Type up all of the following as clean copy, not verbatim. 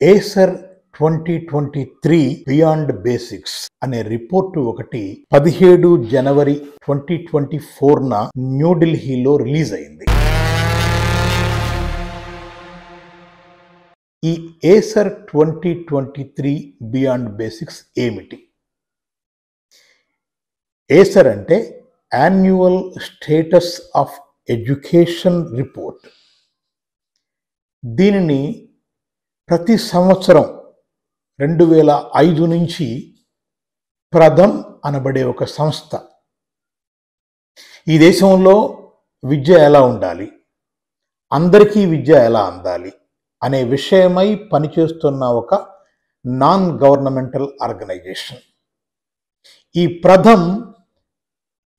Acer 2023 beyond basics అనే report ఒకటి 17 జనవరి 2024న న్యూఢిల్లీలో రిలీజ్ అయింది. ఈ ఏసర్ 2023 బియాండ్ బేసిక్స్ ఏమిటి? ఏసర్ అంటే annual status of education report. దీనిని ప్రతి సంవత్సరం 2005 నుంచి ప్రథమ్ అనబడే ఒక సంస్థ ఈ దేశంలో విద్య ఎలా ఉండాలి, అందరికీ విద్య ఎలా అందాలి అనే విషయమై పనిచేస్తున్న ఒక నాన్ గవర్నమెంటల్ ఆర్గనైజేషన్. ఈ ప్రథమ్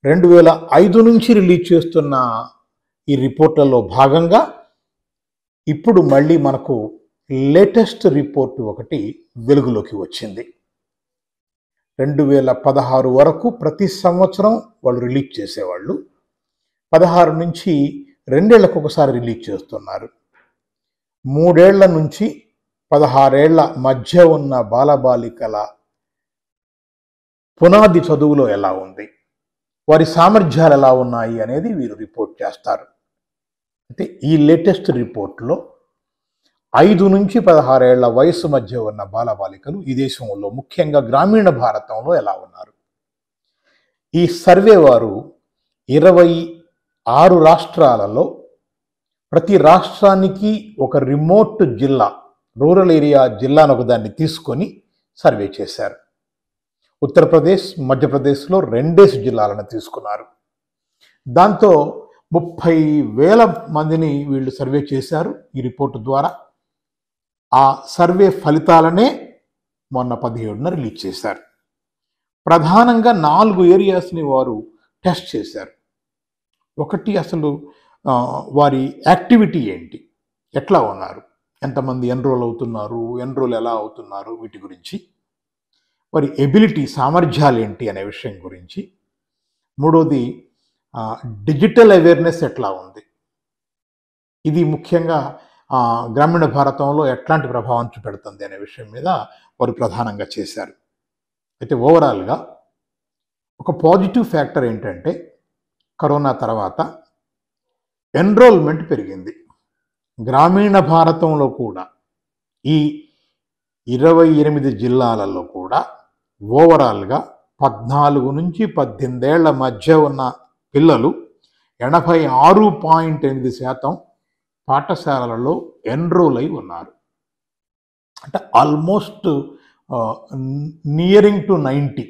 2005 నుంచి రిలీజ్ చేస్తున్న ఈ రిపోర్ట్లలో భాగంగా ఇప్పుడు మళ్ళీ మనకు లేటెస్ట్ రిపోర్టు ఒకటి వెలుగులోకి వచ్చింది. 2016 వరకు ప్రతి సంవత్సరం వాళ్ళు రిలీజ్ చేసేవాళ్ళు. 16 నుంచి 2 ఏళ్లకు ఒకసారి రిలీజ్ చేస్తున్నారు. 3 ఏళ్ల నుంచి 16 ఏళ్ల మధ్య ఉన్న బాలబాలికల పునాది చదువులో ఎలా ఉంది, వారి సామర్థ్యాలు ఎలా ఉన్నాయి అనేది వీరు రిపోర్ట్ చేస్తారు. అంటే ఈ లేటెస్ట్ రిపోర్ట్లో 5 నుంచి 16 ఏళ్ల వయసు మధ్య ఉన్న బాలబాలికలు ఈ దేశంలో ముఖ్యంగా గ్రామీణ భారతంలో ఎలా ఉన్నారు. ఈ సర్వే వారు 26 రాష్ట్రాలలో ప్రతి రాష్ట్రానికి ఒక రిమోట్ జిల్లా, రూరల్ ఏరియా జిల్లాను ఒకదాన్ని తీసుకొని సర్వే చేశారు. ఉత్తరప్రదేశ్, మధ్యప్రదేశ్లో 2 జిల్లాలను తీసుకున్నారు. దాంతో 30,000 మందిని వీళ్ళు సర్వే చేశారు ఈ రిపోర్టు ద్వారా. ఆ సర్వే ఫలితాలనే మొన్న 17న రిలీజ్ చేశారు. ప్రధానంగా 4 ఏరియాస్ని వారు టెస్ట్ చేశారు. ఒకటి, అసలు వారి యాక్టివిటీ ఏంటి, ఎట్లా ఉన్నారు, ఎంతమంది ఎన్రోల్ అవుతున్నారు, ఎన్రోల్ ఎలా అవుతున్నారు, వీటి గురించి. వారి ఎబిలిటీ, సామర్థ్యాలు ఏంటి అనే విషయం గురించి. మూడోది, డిజిటల్ అవేర్నెస్ ఎట్లా ఉంది, ఇది ముఖ్యంగా గ్రామీణ భారతంలో ఎట్లాంటి ప్రభావం చూపెడుతుంది అనే విషయం మీద వారు ప్రధానంగా చేశారు. అయితే ఓవరాల్గా ఒక పాజిటివ్ ఫ్యాక్టర్ ఏంటంటే కరోనా తర్వాత ఎన్రోల్మెంట్ పెరిగింది. గ్రామీణ భారతంలో కూడా ఈ 28 జిల్లాలలో కూడా ఓవరాల్గా 14 నుంచి 18 ఏళ్ల మధ్య ఉన్న పిల్లలు 86.8% పాఠశాలలలో ఎన్రోల్ అయి ఉన్నారు. అంటే almost nearing to 90.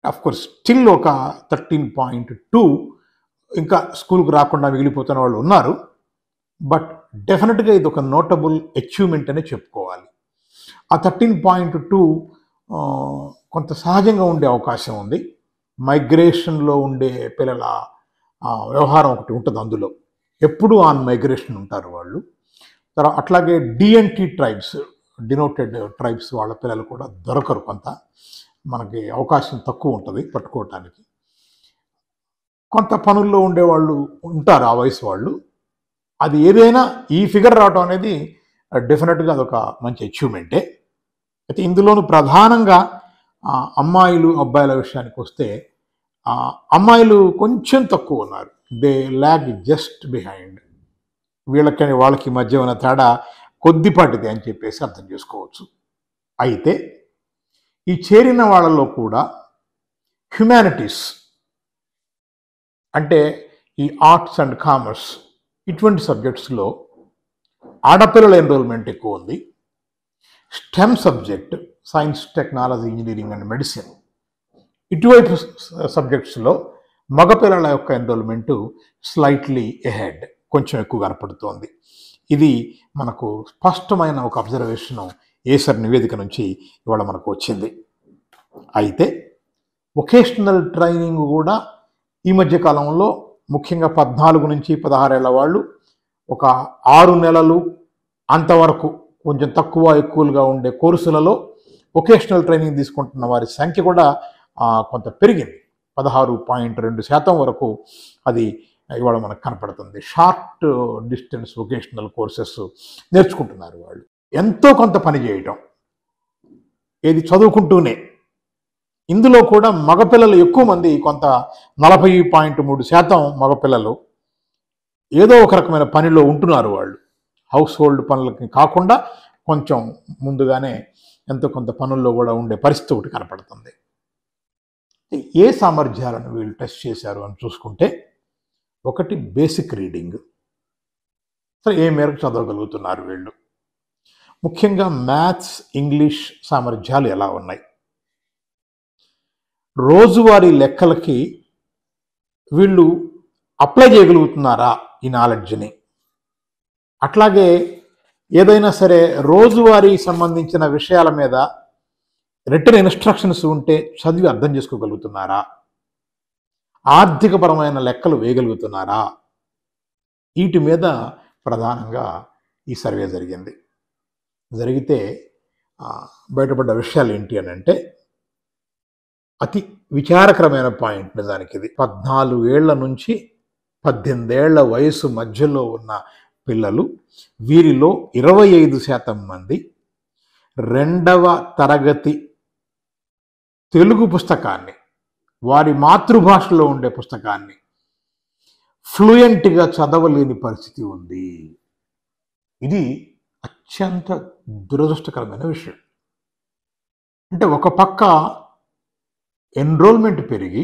Of course still ఒక 13.2 ఇంకా స్కూల్కి రాకుండా మిగిలిపోతున్న వాళ్ళు ఉన్నారు. బట్ డెఫినెట్గా ఇది ఒక నోటబుల్ అచీవ్మెంట్ అనే చెప్పుకోవాలి. ఆ 13.2 కొంత సహజంగా ఉండే అవకాశం ఉంది. మైగ్రేషన్లో ఉండే పిల్లల వ్యవహారం ఒకటి ఉంటుంది. అందులో ఎప్పుడూ ఆన్ మైగ్రేషన్ ఉంటారు వాళ్ళు. తర్వాత అట్లాగే డిఎన్టీ ట్రైబ్స్, డినోటెడ్ ట్రైబ్స్ వాళ్ళ పిల్లలు కూడా దొరకరు. కొంత మనకి అవకాశం తక్కువ ఉంటుంది పట్టుకోవటానికి. కొంత పనుల్లో ఉండేవాళ్ళు ఉంటారు ఆ వయసు వాళ్ళు. అది ఏదైనా ఈ ఫిగర్ రావడం అనేది డెఫినెట్గా అదొక మంచి అచీవ్మెంటే. అయితే ఇందులోనూ ప్రధానంగా అమ్మాయిలు అబ్బాయిల విషయానికి వస్తే అమ్మాయిలు కొంచెం తక్కువ ఉన్నారు. They lag just behind. వాళ్ళకి మధ్య ఉన్న తేడా కొద్దిపాటిది అని చెప్పేసి అర్థం చేసుకోవచ్చు. అయితే ఈ చేరిన వాళ్ళలో కూడా హ్యుమానిటీస్ అంటే ఈ ఆర్ట్స్ అండ్ కామర్స్ ఇటువంటి సబ్జెక్ట్స్లో ఆడపిల్లల ఎన్రోల్మెంట్ ఎక్కువ ఉంది. Stem subject, science, technology, engineering and medicine, ఇటువైపు సబ్జెక్ట్స్లో మగపిల్లల యొక్క ఎన్రోల్మెంట్ స్లైట్లీ ఎహెడ్, కొంచెం ఎక్కువ కనపడుతోంది. ఇది మనకు స్పష్టమైన ఒక అబ్జర్వేషన్ ఏసర్ నివేదిక నుంచి ఇవాళ మనకు వచ్చింది. అయితే వొకేషనల్ ట్రైనింగ్ కూడా ఈ మధ్య కాలంలో ముఖ్యంగా 14 నుంచి 16 ఏళ్ల వాళ్ళు ఒక 6 నెలలు అంతవరకు కొంచెం తక్కువ ఎక్కువగా ఉండే కోర్సులలో వొకేషనల్ ట్రైనింగ్ తీసుకుంటున్న వారి సంఖ్య కూడా కొంత పెరిగింది. 16.2% వరకు అది ఇవాళ మనకు కనపడుతుంది. షార్ట్ డిస్టెన్స్ వొకేషనల్ కోర్సెస్ నేర్చుకుంటున్నారు వాళ్ళు. ఎంతో కొంత పని చేయటం, ఏది చదువుకుంటూనే. ఇందులో కూడా మగపిల్లలు ఎక్కువ మంది, కొంత 40.3% మగపిల్లలు ఏదో ఒక రకమైన పనిలో ఉంటున్నారు. వాళ్ళు హౌస్ హోల్డ్ పనులకి కాకుండా కొంచెం ముందుగానే ఎంతో కొంత పనుల్లో కూడా ఉండే పరిస్థితి ఒకటి కనపడుతుంది. ఏ సామర్థ్యాలను వీళ్ళు టెస్ట్ చేశారు అని చూసుకుంటే, ఒకటి బేసిక్ రీడింగ్. సరే, ఏ మేరకు చదవగలుగుతున్నారు వీళ్ళు, ముఖ్యంగా మ్యాథ్స్, ఇంగ్లీష్ సామర్థ్యాలు ఎలా ఉన్నాయి, రోజువారీ లెక్కలకి వీళ్ళు అప్లై చేయగలుగుతున్నారా ఈ నాలెడ్జ్ని, అట్లాగే ఏదైనా సరే రోజువారీ సంబంధించిన విషయాల మీద రిటర్న్ ఇన్స్ట్రక్షన్స్ ఉంటే చదివి అర్థం చేసుకోగలుగుతున్నారా, ఆర్థికపరమైన లెక్కలు వేయగలుగుతున్నారా, వీటి మీద ప్రధానంగా ఈ సర్వే జరిగింది. జరిగితే బయటపడ్డ విషయాలు ఏంటి అని అంటే, అతి విచారకరమైన పాయింట్ నిజానికి ఇది. 14 ఏళ్ల నుంచి 18 ఏళ్ల వయసు మధ్యలో ఉన్న పిల్లలు, వీరిలో 25% మంది 2వ తరగతి తెలుగు పుస్తకాన్ని, వారి మాతృభాషలో ఉండే పుస్తకాన్ని ఫ్లూయెంట్గా చదవలేని పరిస్థితి ఉంది. ఇది అత్యంత దురదృష్టకరమైన విషయం. అంటే ఒక పక్క ఎన్రోల్మెంట్ పెరిగి,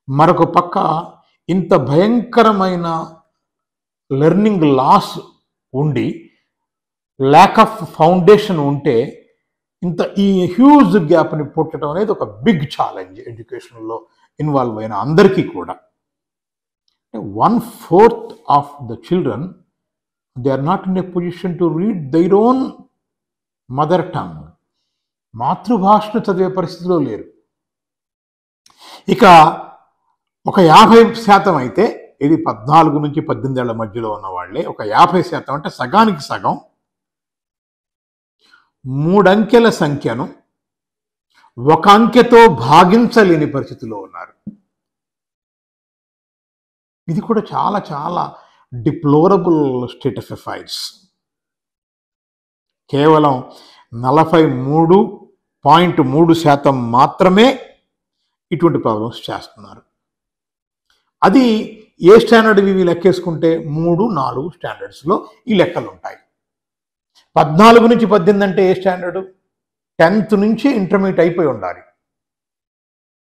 మరొక పక్క ఇంత భయంకరమైన లెర్నింగ్ లాస్ ఉండి, ల్యాక్ ఆఫ్ ఫౌండేషన్ ఉంటే, ఇంత ఈ హ్యూజ్ గ్యాప్ని పుట్టడం అనేది ఒక బిగ్ ఛాలెంజ్ ఎడ్యుకేషన్లో ఇన్వాల్వ్ అయిన అందరికీ కూడా. 1/4 of the children, they are not in a position to read their own mother tongue. మాతృభాషను చదివే పరిస్థితిలో లేరు. ఇక ఒక 50% అయితే, ఇది 14 నుంచి 18 ఏళ్ల మధ్యలో ఉన్న వాళ్ళే, ఒక 50% అంటే సగానికి సగం 3 అంకెల సంఖ్యను 1 అంకెతో భాగించలేని పరిస్థితిలో ఉన్నారు. ఇది కూడా చాలా చాలా డిప్లోరబుల్ స్టేట్ ఆఫ్ అఫైర్స్. కేవలం 43.3% మాత్రమే ఇటువంటి ప్రాబ్లమ్స్ చేస్తున్నారు. అది ఏ స్టాండర్డ్ ఇవి లెక్కేసుకుంటే 3, 4 స్టాండర్డ్స్లో ఈ లెక్కలు ఉంటాయి. 14 నుంచి 18 అంటే ఏ స్టాండర్డు? 10th నుంచి ఇంటర్మీడియట్ అయిపోయి ఉండాలి.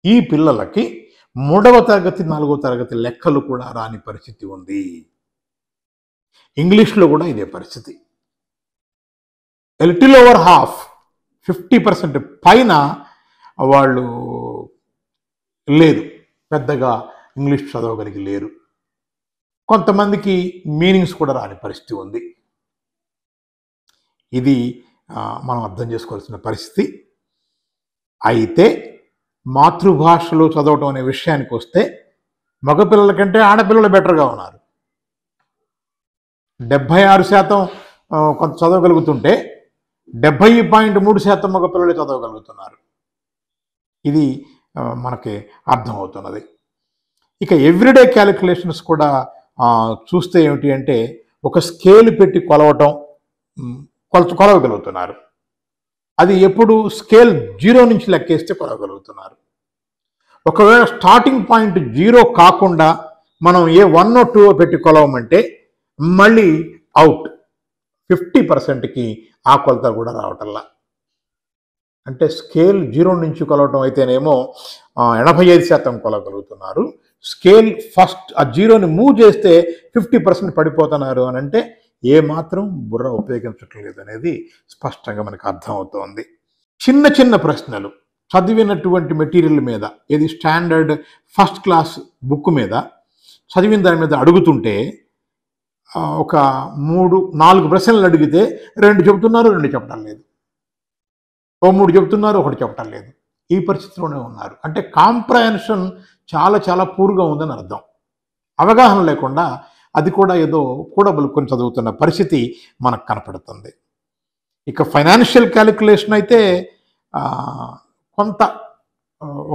ఈ పిల్లలకి 3వ తరగతి, 4వ తరగతి లెక్కలు కూడా రాని పరిస్థితి ఉంది. ఇంగ్లీష్లో కూడా ఇదే పరిస్థితి. లిటిల్ ఓవర్ హాఫ్, 50% పైన వాళ్ళు లేదు, పెద్దగా ఇంగ్లీష్ చదవగలిగి లేరు. కొంతమందికి మీనింగ్స్ కూడా రాని పరిస్థితి ఉంది. ఇది మనం అర్థం చేసుకోవాల్సిన పరిస్థితి. అయితే మాతృభాషలో చదవటం అనే విషయానికి వస్తే, మగపిల్లల కంటే ఆడపిల్లలు బెటర్గా ఉన్నారు. 76% కొంత చదవగలుగుతుంటే 70.3% మగపిల్లలే చదవగలుగుతున్నారు. ఇది మనకి అర్థమవుతున్నది. ఇక ఎవ్రీడే క్యాలిక్యులేషన్స్ కూడా చూస్తే ఏమిటి అంటే, ఒక స్కేల్ పెట్టి కొలవగలుగుతున్నారు. అది ఎప్పుడు స్కేల్ 0 నుంచి లెక్కేస్తే కొలవగలుగుతున్నారు. ఒకవేళ స్టార్టింగ్ పాయింట్ 0 కాకుండా మనం ఏ 1 or 2 పెట్టి కొలవమంటే మళ్ళీ అవుట్. 50%కి ఆ కొలత కూడా రావటంలా. అంటే స్కేల్ 0 నుంచి కొలవటం అయితేనేమో 85% కొలవగలుగుతున్నారు. స్కేల్ ఫస్ట్ ఆ 0ని మూవ్ చేస్తే 50% పడిపోతున్నారు అని అంటే ఏమాత్రం బుర్ర ఉపయోగించట్లేదు అనేది స్పష్టంగా మనకు అర్థమవుతోంది. చిన్న చిన్న ప్రశ్నలు చదివినటువంటి మెటీరియల్ మీద, ఏది స్టాండర్డ్ ఫస్ట్ క్లాస్ బుక్ మీద చదివిన దాని మీద అడుగుతుంటే, ఒక 3-4 ప్రశ్నలు అడిగితే 2 చెబుతున్నారు, 2 చెప్పడం లేదు. 3 చెబుతున్నారు, 1 చెప్పడం లేదు. ఈ పరిస్థితిలోనే ఉన్నారు. అంటే కాంప్రహెన్షన్ చాలా చాలా పూర్గా ఉందని అర్థం. అవగాహన లేకుండా అది కూడా ఏదో కూడబలుకొని చదువుతున్న పరిస్థితి మనకు కనపడుతుంది. ఇక ఫైనాన్షియల్ క్యాలిక్యులేషన్ అయితే కొంత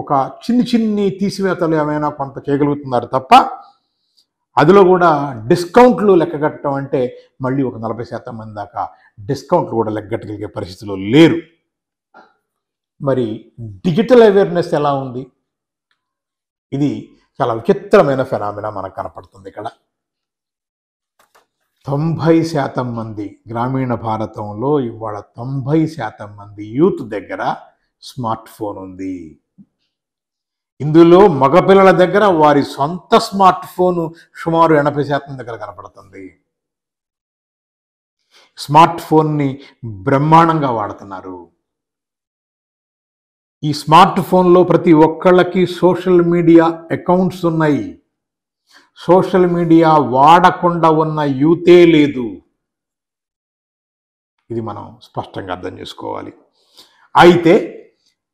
ఒక చిన్ని తీసివేతలు ఏమైనా కొంత చేయగలుగుతున్నారు తప్ప, అదిలో కూడా డిస్కౌంట్లు లెక్క కట్టడం అంటే మళ్ళీ ఒక 40% మంది దాకా డిస్కౌంట్లు కూడా లెగ్గట్టగలిగే పరిస్థితిలో లేరు. మరి డిజిటల్ అవేర్నెస్ ఎలా ఉంది? ఇది చాలా విచిత్రమైన ఫెనామినా మనకు కనపడుతుంది ఇక్కడ. 90% మంది గ్రామీణ భారతంలో ఇవాళ 90% మంది యూత్ దగ్గర స్మార్ట్ ఫోన్ ఉంది. ఇందులో మగపిల్లల దగ్గర వారి సొంత స్మార్ట్ ఫోను సుమారు 80% దగ్గర కనపడుతుంది. స్మార్ట్ ఫోన్ని బ్రహ్మాండంగా వాడుతున్నారు. ఈ స్మార్ట్ ఫోన్లో ప్రతి ఒక్కళ్ళకి సోషల్ మీడియా అకౌంట్స్ ఉన్నాయి. సోషల్ మీడియా వాడకుండా ఉన్న యూతే లేదు. ఇది మనం స్పష్టంగా అర్థం చేసుకోవాలి. అయితే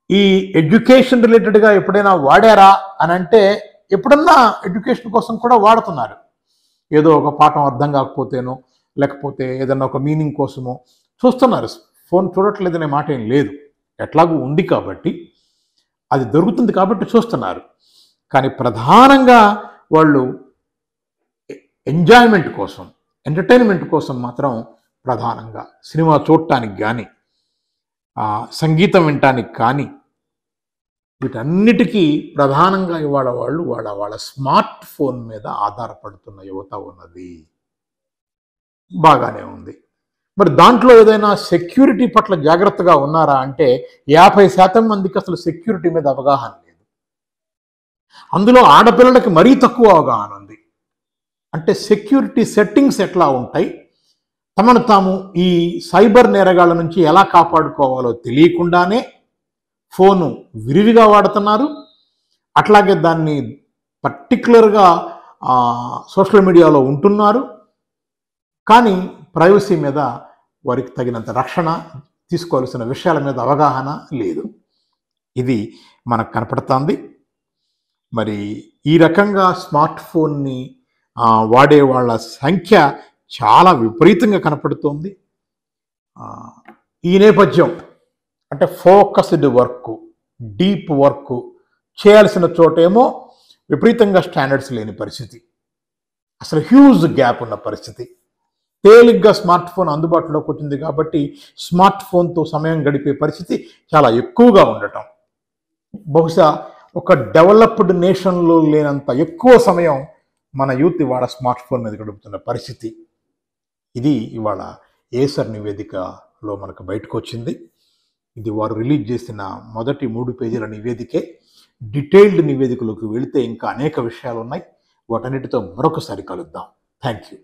ఈ ఎడ్యుకేషన్ రిలేటెడ్గా ఎప్పుడైనా వాడారా అని అంటే, ఎప్పుడన్నా ఎడ్యుకేషన్ కోసం కూడా వాడుతున్నారు. ఏదో ఒక పాఠం అర్థం కాకపోతేనో, లేకపోతే ఏదన్నా ఒక మీనింగ్ కోసమో చూస్తున్నారు. ఫోన్ చూడట్లేదనే మాట ఏం లేదు. ఎట్లాగూ ఉంది కాబట్టి, అది దొరుకుతుంది కాబట్టి చూస్తున్నారు. కానీ ప్రధానంగా వాళ్ళు ఎంజాయ్మెంట్ కోసం, ఎంటర్టైన్మెంట్ కోసం మాత్రం ప్రధానంగా సినిమా చూడటానికి కానీ, సంగీతం వినటానికి కానీ, వీటన్నిటికీ ప్రధానంగా ఇవాళ వాళ్ళు వాళ్ళ స్మార్ట్ ఫోన్ మీద ఆధారపడుతున్న యువత ఉన్నది. బాగానే ఉంది. మరి దాంట్లో ఏదైనా సెక్యూరిటీ పట్ల జాగ్రత్తగా ఉన్నారా అంటే 50% మందికి అసలు సెక్యూరిటీ మీద అవగాహన లేదు. అందులో ఆడపిల్లలకి మరీ తక్కువ అవగాహన ఉంది. అంటే సెక్యూరిటీ సెట్టింగ్స్ ఎట్లా ఉంటాయి, తమను తాము ఈ సైబర్ నేరగాళ్ళ నుంచి ఎలా కాపాడుకోవాలో తెలియకుండానే ఫోను విరివిగా వాడుతున్నారు. అట్లాగే దాన్ని పర్టికులర్గా సోషల్ మీడియాలో ఉంటున్నారు. కానీ ప్రైవసీ మీద వారికి తగినంత రక్షణ, తీసుకోవాల్సిన విషయాల మీద అవగాహన లేదు. ఇది మనకు కనపడుతుంది. మరి ఈ రకంగా స్మార్ట్ ఫోన్ని వాడే వాళ్ళ సంఖ్య చాలా విపరీతంగా కనపడుతోంది. ఈ నేపథ్యం అంటే ఫోకస్డ్ వర్క్, డీప్ వర్క్ చేయాల్సిన చోటేమో విపరీతంగా స్టాండర్డ్స్ లేని పరిస్థితి, అసలు హ్యూజ్ గ్యాప్ ఉన్న పరిస్థితి. తేలిగ్గా స్మార్ట్ ఫోన్ అందుబాటులోకి వచ్చింది కాబట్టి స్మార్ట్ ఫోన్తో సమయం గడిపే పరిస్థితి చాలా ఎక్కువగా ఉండటం, బహుశా ఒక డెవలప్డ్ నేషన్లో లేనంత ఎక్కువ సమయం మన యూత్ ఇవాళ స్మార్ట్ ఫోన్ మీద గడుపుతున్న పరిస్థితి. ఇది ఇవాళ ఏసర్ నివేదికలో మనకు బయటకు వచ్చింది. ఇది వారు రిలీజ్ చేసిన మొదటి 3 పేజీల నివేదికే. డీటెయిల్డ్ నివేదికలోకి వెళితే ఇంకా అనేక విషయాలు ఉన్నాయి. వాటన్నిటితో మరొకసారి కలుద్దాం. Thank you.